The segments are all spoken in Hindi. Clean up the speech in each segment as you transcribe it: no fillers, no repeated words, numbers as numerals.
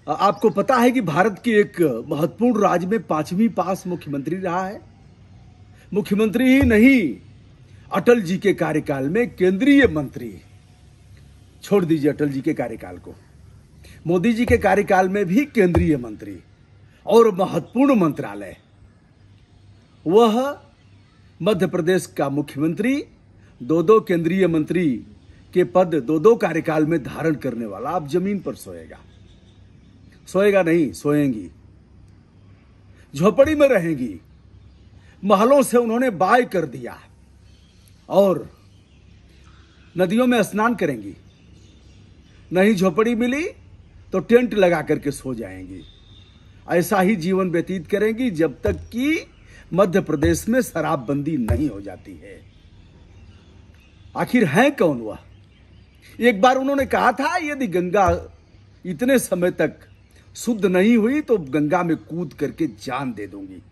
आपको पता है कि भारत के एक महत्वपूर्ण राज्य में 5वीं पास मुख्यमंत्री रहा है। मुख्यमंत्री ही नहीं, अटल जी के कार्यकाल में केंद्रीय मंत्री, छोड़ दीजिए अटल जी के कार्यकाल को, मोदी जी के कार्यकाल में भी केंद्रीय मंत्री और महत्वपूर्ण मंत्रालय, वह मध्य प्रदेश का मुख्यमंत्री, दो केंद्रीय मंत्री के पद दो कार्यकाल में धारण करने वाला अब जमीन पर सोएगा नहीं, सोएंगी, झोपड़ी में रहेंगी। महलों से उन्होंने बाय कर दिया और नदियों में स्नान करेंगी। नहीं झोपड़ी मिली तो टेंट लगा करके सो जाएंगी। ऐसा ही जीवन व्यतीत करेंगी जब तक कि मध्य प्रदेश में शराबबंदी नहीं हो जाती है। आखिर है कौन वह? एक बार उन्होंने कहा था, यदि गंगा इतने समय तक शुद्ध नहीं हुई तो गंगा में कूद करके जान दे दूंगी।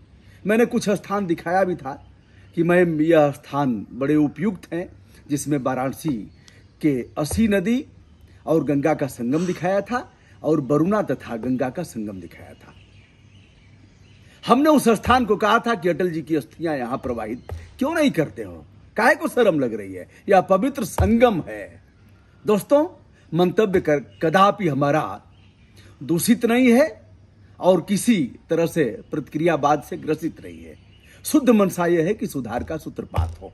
मैंने कुछ स्थान दिखाया भी था कि मैं यह स्थान बड़े उपयुक्त हैं, जिसमें वाराणसी के 80 नदी और गंगा का संगम दिखाया था और वरुणा तथा गंगा का संगम दिखाया था। हमने उस स्थान को कहा था कि अटल जी की अस्थियां यहां प्रवाहित क्यों नहीं करते हो, काहे को शर्म लग रही है, यह पवित्र संगम है। दोस्तों, मंतव्य कदापि हमारा दूषित नहीं है और किसी तरह से प्रतिक्रियावाद से ग्रसित नहीं है। शुद्ध मनसा यह है कि सुधार का सूत्रपात हो,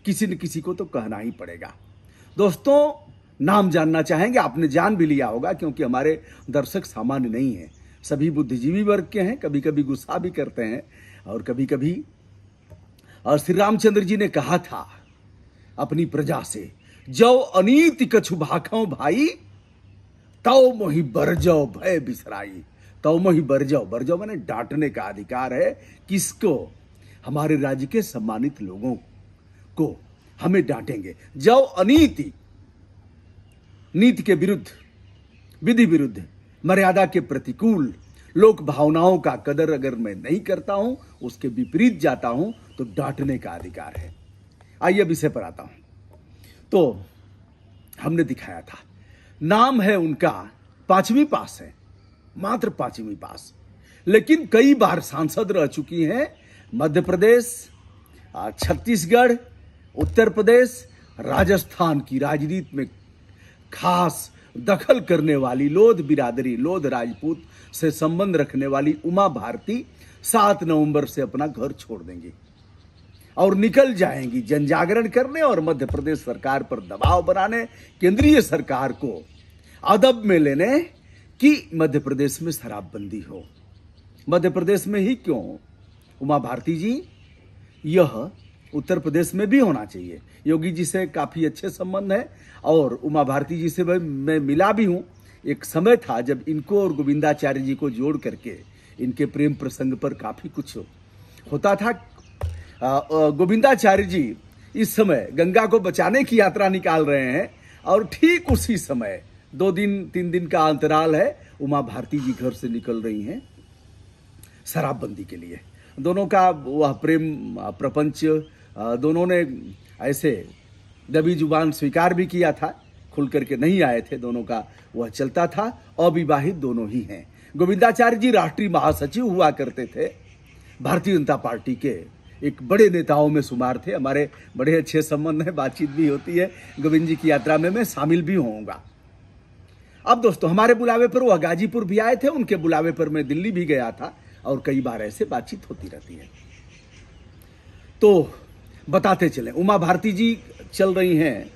किसी न किसी को तो कहना ही पड़ेगा। दोस्तों, नाम जानना चाहेंगे, आपने जान भी लिया होगा क्योंकि हमारे दर्शक सामान्य नहीं है, सभी बुद्धिजीवी वर्ग के हैं, कभी कभी गुस्सा भी करते हैं और कभी कभी। और श्री रामचंद्र जी ने कहा था अपनी प्रजा से, जो अनीति कछु भाखों भाई, तौ मोहि बरजो भय बिसराई। तौ मोहि बरजो माने डांटने का अधिकार है। किसको? हमारे राज्य के सम्मानित लोगों को हमें डांटेंगे। जो अनीति, नीति के विरुद्ध, विधि विरुद्ध, मर्यादा के प्रतिकूल, लोक भावनाओं का कदर अगर मैं नहीं करता हूं, उसके विपरीत जाता हूं, तो डांटने का अधिकार है। आइए विषय पर आता हूं। तो हमने दिखाया था, नाम है उनका 5वीं पास है, मात्र 5वीं पास, लेकिन कई बार सांसद रह चुकी हैं। मध्य प्रदेश, छत्तीसगढ़, उत्तर प्रदेश, राजस्थान की राजनीति में खास दखल करने वाली लोध बिरादरी, लोध राजपूत से संबंध रखने वाली उमा भारती 7 नवंबर से अपना घर छोड़ देंगी और निकल जाएंगी जनजागरण करने और मध्य प्रदेश सरकार पर दबाव बनाने, केंद्रीय सरकार को अदब में लेने कि मध्य प्रदेश में शराबबंदी हो। मध्य प्रदेश में ही क्यों उमा भारती जी, यह उत्तर प्रदेश में भी होना चाहिए। योगी जी से काफी अच्छे संबंध है और उमा भारती जी से मैं मिला भी हूं। एक समय था जब इनको और गोविंदाचार्य जी को जोड़ करके इनके प्रेम प्रसंग पर काफी कुछ होता था। गोविंदाचार्य जी इस समय गंगा को बचाने की यात्रा निकाल रहे हैं और ठीक उसी समय 2 दिन 3 दिन का अंतराल है, उमा भारती जी घर से निकल रही हैं शराबबंदी के लिए। दोनों का वह प्रेम प्रपंच, दोनों ने ऐसे दबी जुबान स्वीकार भी किया था, खुल करके नहीं आए थे, दोनों का वह चलता था। अविवाहित दोनों ही हैं। गोविंदाचार्य जी राष्ट्रीय महासचिव हुआ करते थे, भारतीय जनता पार्टी के एक बड़े नेताओं में शुमार थे। हमारे बड़े अच्छे संबंध हैं, बातचीत भी होती है। गोविंद जी की यात्रा में मैं शामिल भी होऊंगा। अब दोस्तों, हमारे बुलावे पर वह गाजीपुर भी आए थे, उनके बुलावे पर मैं दिल्ली भी गया था और कई बार ऐसे बातचीत होती रहती है। तो बताते चले, उमा भारती जी चल रही हैं,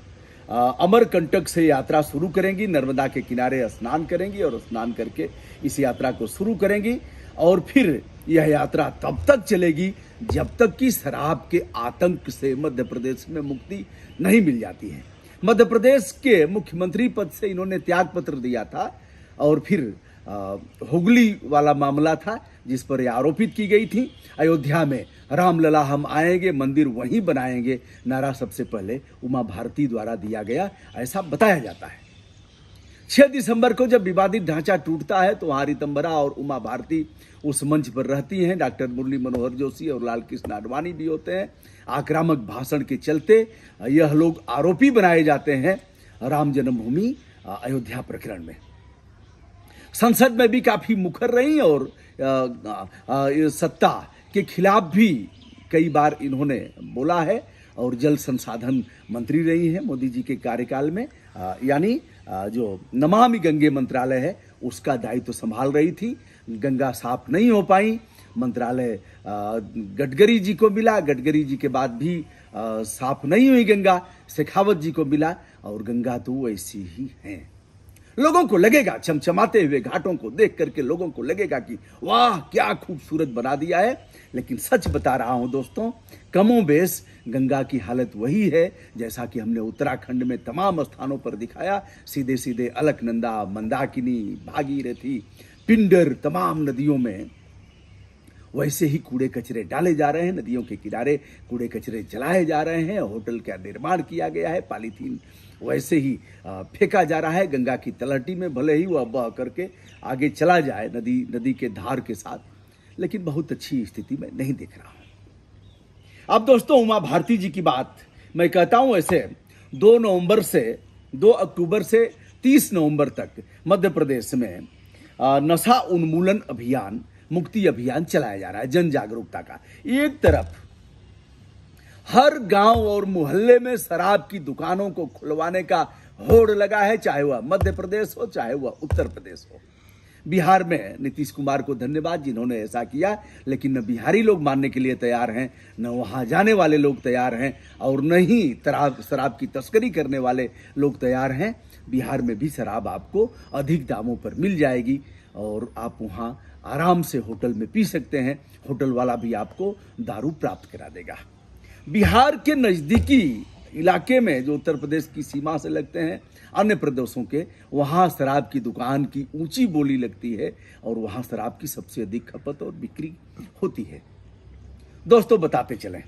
अमरकंटक से यात्रा शुरू करेंगी, नर्मदा के किनारे स्नान करेंगी और स्नान करके इस यात्रा को शुरू करेंगी और फिर यह यात्रा तब तक चलेगी जब तक कि शराब के आतंक से मध्य प्रदेश में मुक्ति नहीं मिल जाती है। मध्य प्रदेश के मुख्यमंत्री पद से इन्होंने त्याग पत्र दिया था और फिर हुगली वाला मामला था जिस पर यह आरोपित की गई थी। अयोध्या में रामलला हम आएंगे, मंदिर वहीं बनाएंगे, नारा सबसे पहले उमा भारती द्वारा दिया गया, ऐसा बताया जाता है। 6 दिसंबर को जब विवादित ढांचा टूटता है तो वहां रितंबरा और उमा भारती उस मंच पर रहती हैं। डॉक्टर मुरली मनोहर जोशी और लाल कृष्ण आडवाणी भी होते हैं। आक्रामक भाषण के चलते यह लोग आरोपी बनाए जाते हैं राम जन्मभूमि अयोध्या प्रकरण में। संसद में भी काफी मुखर रही और सत्ता के खिलाफ भी कई बार इन्होंने बोला है और जल संसाधन मंत्री रही हैं मोदी जी के कार्यकाल में। यानी जो नमामि गंगे मंत्रालय है उसका दायित्व संभाल रही थी। गंगा साफ नहीं हो पाई, मंत्रालय गडकरी जी को मिला, गडकरी जी के बाद भी साफ नहीं हुई गंगा, शेखावत जी को मिला और गंगा तो वैसी ही है। लोगों को लगेगा, चमचमाते हुए घाटों को देख करके लोगों को लगेगा कि वाह क्या खूबसूरत बना दिया है, लेकिन सच बता रहा हूं दोस्तों, कमोबेश गंगा की हालत वही है जैसा कि हमने उत्तराखंड में तमाम स्थानों पर दिखाया। सीधे सीधे अलकनंदा, मंदाकिनी, भागीरथी, पिंडर, तमाम नदियों में वैसे ही कूड़े कचरे डाले जा रहे हैं। नदियों के किनारे कूड़े कचरे जलाए जा रहे हैं, होटल का निर्माण किया गया है, पॉलीथीन वैसे ही फेंका जा रहा है गंगा की तलहटी में, भले ही वह बह करके आगे चला जाए नदी के धार के साथ, लेकिन बहुत अच्छी स्थिति में नहीं दिख रहा हूं। अब दोस्तों उमा भारती जी की बात मैं कहता हूं, ऐसे 2 अक्टूबर से 30 नवंबर तक मध्य प्रदेश में नशा उन्मूलन अभियान, मुक्ति अभियान चलाया जा रहा है, जन जागरूकता का। एक तरफ हर गांव और मोहल्ले में शराब की दुकानों को खुलवाने का होड़ लगा है, चाहे वह मध्य प्रदेश हो चाहे वह उत्तर प्रदेश हो। बिहार में नीतीश कुमार को धन्यवाद जिन्होंने ऐसा किया, लेकिन न बिहारी लोग मानने के लिए तैयार हैं, न वहां जाने वाले लोग तैयार हैं और न ही शराब की तस्करी करने वाले लोग तैयार हैं। बिहार में भी शराब आपको अधिक दामों पर मिल जाएगी और आप वहां आराम से होटल में पी सकते हैं, होटल वाला भी आपको दारू प्राप्त करा देगा। बिहार के नजदीकी इलाके में जो उत्तर प्रदेश की सीमा से लगते हैं अन्य प्रदेशों के, वहां शराब की दुकान की ऊंची बोली लगती है और वहां शराब की सबसे अधिक खपत और बिक्री होती है। दोस्तों बताते चलें,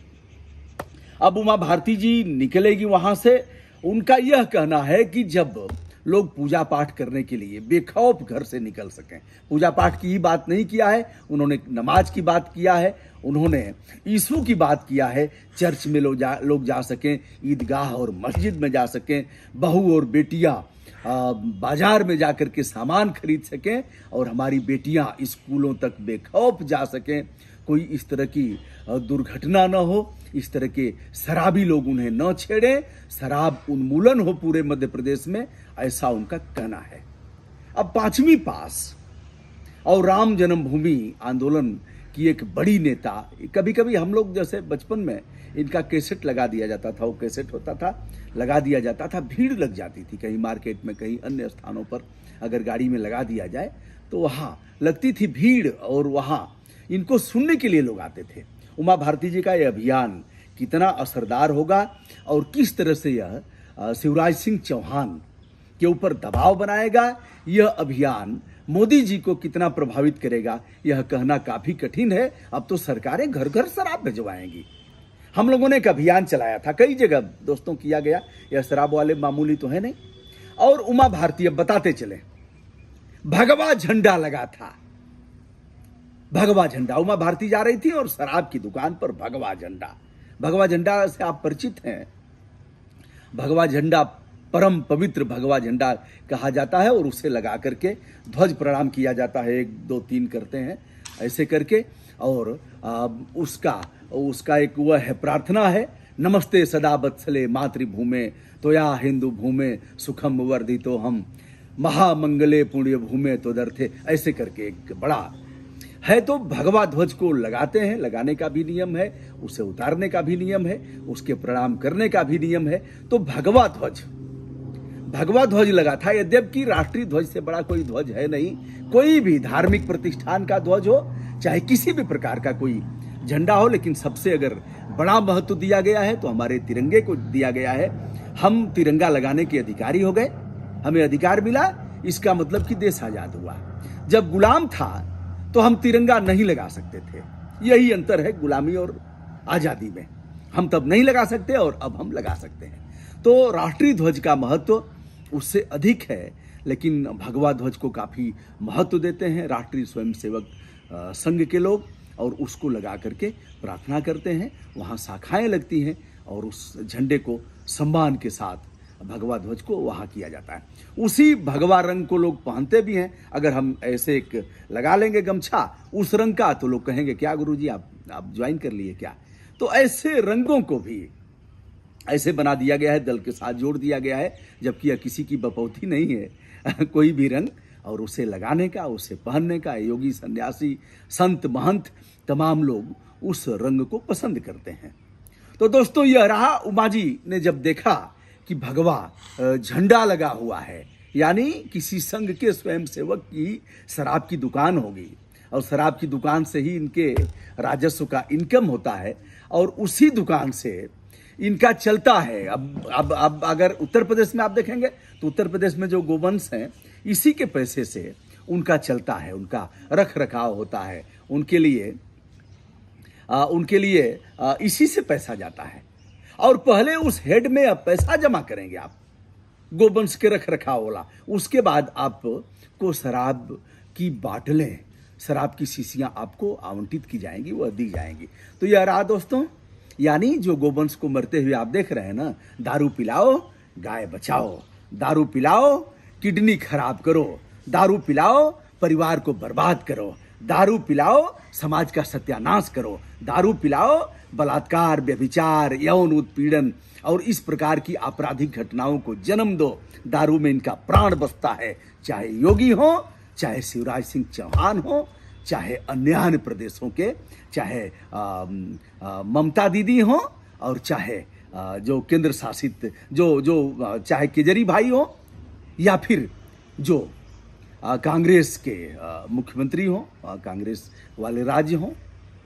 अब उमा भारती जी निकलेगी वहां से। उनका यह कहना है कि जब लोग पूजा पाठ करने के लिए बेखौफ घर से निकल सकें, पूजा पाठ की ही बात नहीं किया है उन्होंने, नमाज की बात किया है उन्होंने, यीशु की बात किया है, चर्च में लोग जा सकें, ईदगाह और मस्जिद में जा सकें, बहू और बेटियां बाजार में जाकर के सामान खरीद सकें और हमारी बेटियां स्कूलों तक बेखौफ जा सकें, कोई इस तरह की दुर्घटना न हो, इस तरह के शराबी लोग उन्हें न छेड़ें, शराब उन्मूलन हो पूरे मध्य प्रदेश में, ऐसा उनका कहना है। अब 5वीं पास और राम जन्मभूमि आंदोलन की एक बड़ी नेता, कभी कभी हम लोग जैसे बचपन में इनका कैसेट लगा दिया जाता था, वो कैसेट होता था लगा दिया जाता था, भीड़ लग जाती थी कहीं मार्केट में, कहीं अन्य स्थानों पर अगर गाड़ी में लगा दिया जाए तो वहाँ लगती थी भीड़ और वहाँ इनको सुनने के लिए लोग आते थे। उमा भारती जी का यह अभियान कितना असरदार होगा और किस तरह से यह शिवराज सिंह चौहान के ऊपर दबाव बनाएगा, यह अभियान मोदी जी को कितना प्रभावित करेगा, यह कहना काफी कठिन है। अब तो सरकारें घर घर शराब भिजवाएंगी। हम लोगों ने एक अभियान चलाया था, कई जगह दोस्तों किया गया, यह शराब वाले मामूली तो है नहीं। और उमा भारती, अब बताते चले, भगवा झंडा लगा था, भगवा झंडा, उमा भारती जा रही थी और शराब की दुकान पर भगवा झंडा। भगवा झंडा से आप परिचित हैं, भगवा झंडा परम पवित्र भगवा झंडा कहा जाता है और उसे लगा करके ध्वज प्रणाम किया जाता है, 1 2 3 करते हैं ऐसे करके, और उसका एक वह है प्रार्थना है, नमस्ते सदा वत्सले मातृभूमे त्वया हिंदू भूमे सुखम वर्धितो हम महामंगले पुण्य भूमे तदर्थे, ऐसे करके एक बड़ा है। तो भगवा ध्वज को लगाते हैं, लगाने का भी नियम है, उसे उतारने का भी नियम है, उसके प्रणाम करने का भी नियम है। तो भगवा ध्वज लगा था, यद्यपि राष्ट्रीय ध्वज से बड़ा कोई ध्वज है नहीं। कोई भी धार्मिक प्रतिष्ठान का ध्वज हो, चाहे किसी भी प्रकार का कोई झंडा हो, लेकिन सबसे अगर बड़ा महत्व दिया गया है तो हमारे तिरंगे को दिया गया है। हम तिरंगा लगाने के अधिकारी हो गए, हमें अधिकार मिला, इसका मतलब कि देश आजाद हुआ। जब गुलाम था तो हम तिरंगा नहीं लगा सकते थे, यही अंतर है गुलामी और आजादी में। हम तब नहीं लगा सकते और अब हम लगा सकते हैं। तो राष्ट्रीय ध्वज का महत्व उससे अधिक है, लेकिन भगवा ध्वज को काफी महत्व देते हैं राष्ट्रीय स्वयंसेवक संघ के लोग, और उसको लगा करके प्रार्थना करते हैं। वहाँ शाखाएं लगती हैं और उस झंडे को सम्मान के साथ भगवा ध्वज को वहां किया जाता है। उसी भगवा रंग को लोग पहनते भी हैं। अगर हम ऐसे एक लगा लेंगे गमछा उस रंग का तो लोग कहेंगे क्या गुरुजी आप ज्वाइन कर लिए क्या। तो ऐसे रंगों को भी ऐसे बना दिया गया है, दल के साथ जोड़ दिया गया है, जबकि यह किसी की बपौती नहीं है कोई भी रंग, और उसे लगाने का, उसे पहनने का योगी, सन्यासी, संत, महंत तमाम लोग उस रंग को पसंद करते हैं। तो दोस्तों यह रहा, उमा जी ने जब देखा कि भगवा झंडा लगा हुआ है, यानी किसी संघ के स्वयंसेवक की शराब की दुकान होगी और शराब की दुकान से ही इनके राजस्व का इनकम होता है और उसी दुकान से इनका चलता है। अब अगर उत्तर प्रदेश में आप देखेंगे तो उत्तर प्रदेश में जो गोवंश हैं इसी के पैसे से उनका चलता है, उनका रख रखाव होता है, उनके लिए इसी से पैसा जाता है। और पहले उस हेड में अब पैसा जमा करेंगे आप, गोवंश के रख रखाव वाला, उसके बाद आपको शराब की बाटलें, शराब की शीशियां आपको आवंटित की जाएंगी, वह दी जाएंगी। तो यह रहा दोस्तों, यानी जो गोवंश को मरते हुए आप देख रहे हैं ना, दारू पिलाओ गाय बचाओ, दारू पिलाओ किडनी खराब करो, दारू पिलाओ परिवार को बर्बाद करो, दारू पिलाओ समाज का सत्यानाश करो, दारू पिलाओ बलात्कार, व्यभिचार, यौन उत्पीड़न और इस प्रकार की आपराधिक घटनाओं को जन्म दो। दारू में इनका प्राण बसता है, चाहे योगी हो, चाहे शिवराज सिंह चौहान हो, चाहे अन्य प्रदेशों के, चाहे ममता दीदी हो और चाहे जो केंद्र शासित जो चाहे केजरी भाई हो या फिर जो कांग्रेस के मुख्यमंत्री हो, कांग्रेस वाले राज्य हो,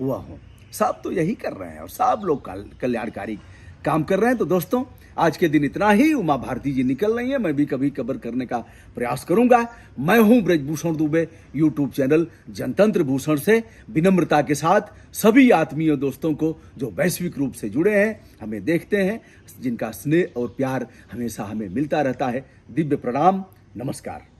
वह हो, सब तो यही कर रहे हैं और सब लोग कल्याणकारी काम कर रहे हैं। तो दोस्तों आज के दिन इतना ही। उमा भारती जी निकल रही है, मैं भी कभी कवर करने का प्रयास करूंगा। मैं हूं ब्रजभूषण दुबे, यूट्यूब चैनल जनतंत्र भूषण से विनम्रता के साथ सभी आत्मीय दोस्तों को जो वैश्विक रूप से जुड़े हैं, हमें देखते हैं, जिनका स्नेह और प्यार हमेशा हमें मिलता रहता है, दिव्य प्रणाम, नमस्कार।